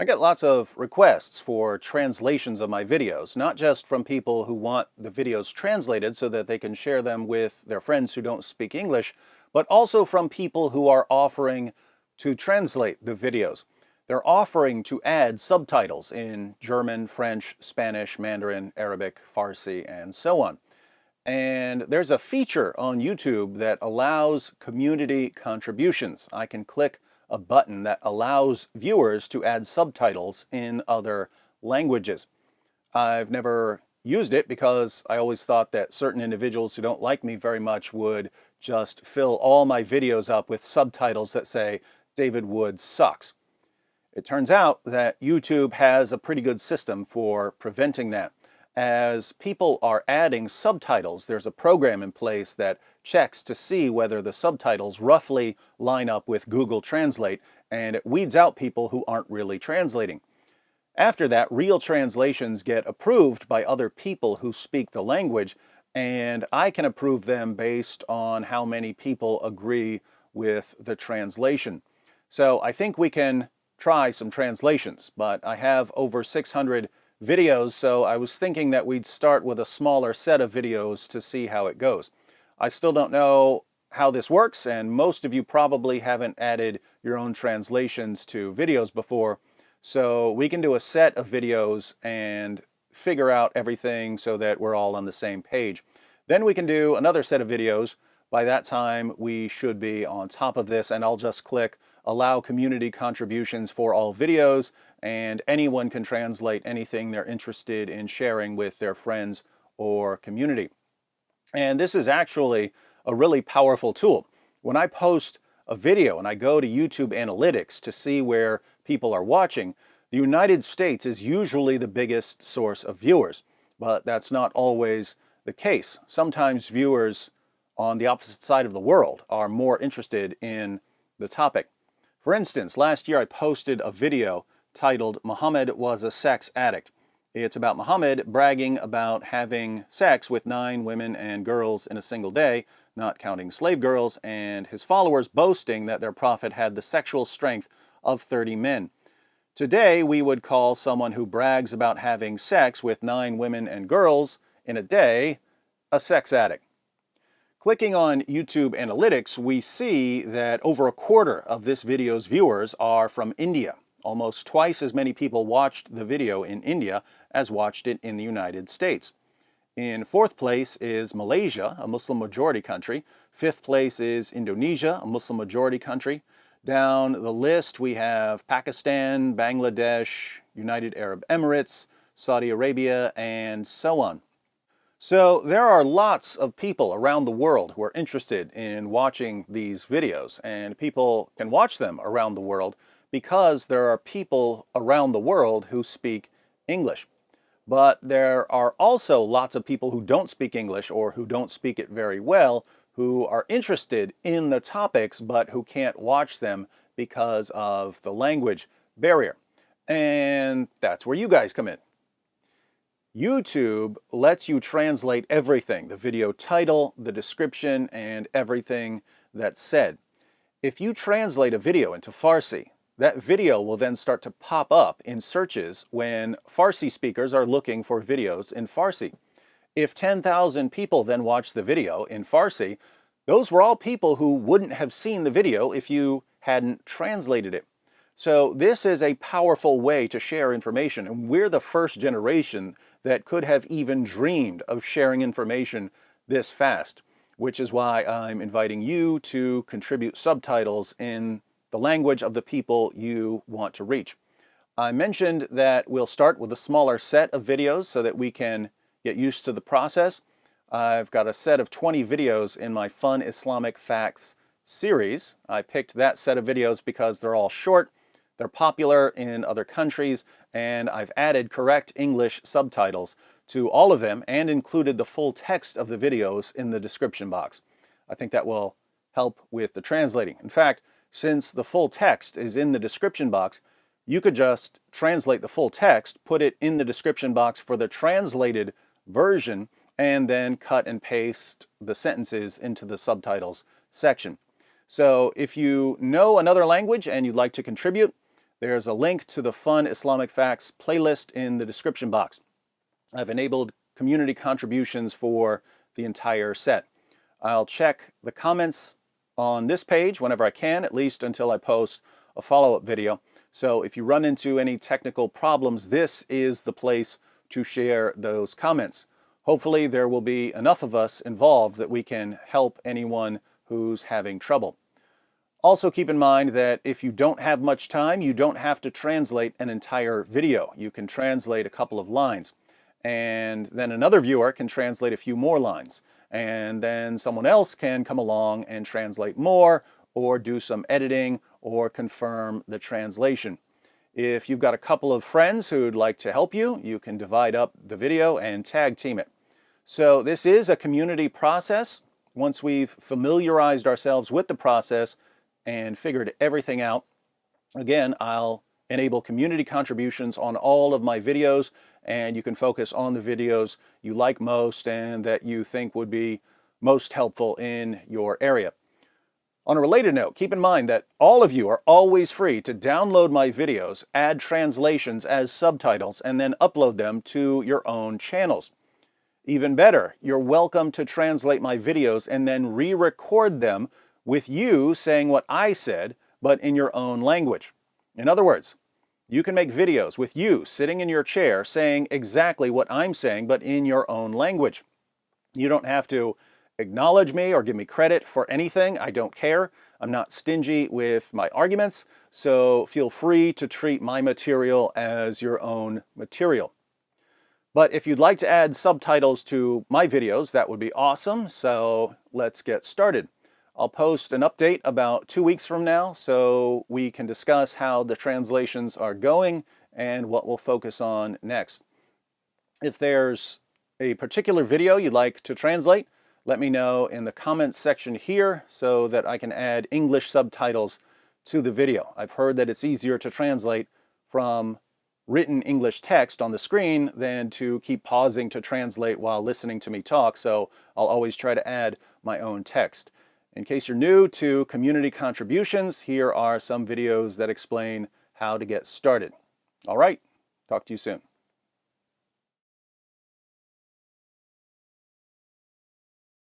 I get lots of requests for translations of my videos, not just from people who want the videos translated so that they can share them with their friends who don't speak English, but also from people who are offering to translate the videos. They're offering to add subtitles in German, French, Spanish, Mandarin, Arabic, Farsi, and so on. And there's a feature on YouTube that allows community contributions. I can click a button that allows viewers to add subtitles in other languages. I've never used it because I always thought that certain individuals who don't like me very much would just fill all my videos up with subtitles that say, "David Wood sucks." It turns out that YouTube has a pretty good system for preventing that. As people are adding subtitles, there's a program in place that checks to see whether the subtitles roughly line up with Google Translate, and it weeds out people who aren't really translating. After that, real translations get approved by other people who speak the language, and I can approve them based on how many people agree with the translation. So I think we can try some translations, but I have over 600 videos, so I was thinking that we'd start with a smaller set of videos to see how it goes. I still don't know how this works, and most of you probably haven't added your own translations to videos before, so we can do a set of videos and figure out everything so that we're all on the same page. Then we can do another set of videos. By that time, we should be on top of this, and I'll just click allow community contributions for all videos, and anyone can translate anything they're interested in sharing with their friends or community. And this is actually a really powerful tool. When I post a video and I go to YouTube Analytics to see where people are watching, the United States is usually the biggest source of viewers, but that's not always the case. Sometimes viewers on the opposite side of the world are more interested in the topic. For instance, last year I posted a video titled "Muhammad was a sex addict." It's about Muhammad bragging about having sex with 9 women and girls in a single day, not counting slave girls, and his followers boasting that their prophet had the sexual strength of 30 men. Today, we would call someone who brags about having sex with 9 women and girls in a day a sex addict. Clicking on YouTube Analytics, we see that over a quarter of this video's viewers are from India. Almost twice as many people watched the video in India as watched it in the United States. In 4th place is Malaysia, a Muslim majority country. 5th place is Indonesia, a Muslim majority country. Down the list we have Pakistan, Bangladesh, United Arab Emirates, Saudi Arabia, and so on. So there are lots of people around the world who are interested in watching these videos, and people can watch them around the world because there are people around the world who speak English. But there are also lots of people who don't speak English or who don't speak it very well who are interested in the topics but who can't watch them because of the language barrier. And that's where you guys come in. YouTube lets you translate everything, the video title, the description, and everything that's said. If you translate a video into Farsi, that video will then start to pop up in searches when Farsi speakers are looking for videos in Farsi. If 10,000 people then watch the video in Farsi, those were all people who wouldn't have seen the video if you hadn't translated it. So this is a powerful way to share information, and we're the first generation that could have even dreamed of sharing information this fast, which is why I'm inviting you to contribute subtitles in the language of the people you want to reach. I mentioned that we'll start with a smaller set of videos so that we can get used to the process. I've got a set of 20 videos in my Fun Islamic Facts series. I picked that set of videos because they're all short, they're popular in other countries, and I've added correct English subtitles to all of them and included the full text of the videos in the description box. I think that will help with the translating. In fact, since the full text is in the description box, you could just translate the full text, put it in the description box for the translated version, and then cut and paste the sentences into the subtitles section. So if you know another language and you'd like to contribute, there's a link to the Fun Islamic Facts playlist in the description box. I've enabled community contributions for the entire set. I'll check the comments on this page whenever I can, at least until I post a follow-up video. So if you run into any technical problems, this is the place to share those comments. Hopefully there will be enough of us involved that we can help anyone who's having trouble. Also keep in mind that if you don't have much time, you don't have to translate an entire video. You can translate a couple of lines, and then another viewer can translate a few more lines, and then someone else can come along and translate more or do some editing or confirm the translation. If you've got a couple of friends who'd like to help you, you can divide up the video and tag team it. So this is a community process. Once we've familiarized ourselves with the process and figured everything out, again, I'll enable community contributions on all of my videos, and you can focus on the videos you like most and that you think would be most helpful in your area. On a related note, keep in mind that all of you are always free to download my videos, add translations as subtitles, and then upload them to your own channels. Even better, you're welcome to translate my videos and then re-record them with you saying what I said, but in your own language. In other words, you can make videos with you sitting in your chair saying exactly what I'm saying, but in your own language. You don't have to acknowledge me or give me credit for anything. I don't care. I'm not stingy with my arguments, so feel free to treat my material as your own material. But if you'd like to add subtitles to my videos, that would be awesome. So let's get started. I'll post an update about 2 weeks from now so we can discuss how the translations are going and what we'll focus on next. If there's a particular video you'd like to translate, let me know in the comments section here so that I can add English subtitles to the video. I've heard that it's easier to translate from written English text on the screen than to keep pausing to translate while listening to me talk, so I'll always try to add my own text. In case you're new to community contributions, here are some videos that explain how to get started. All right, talk to you soon.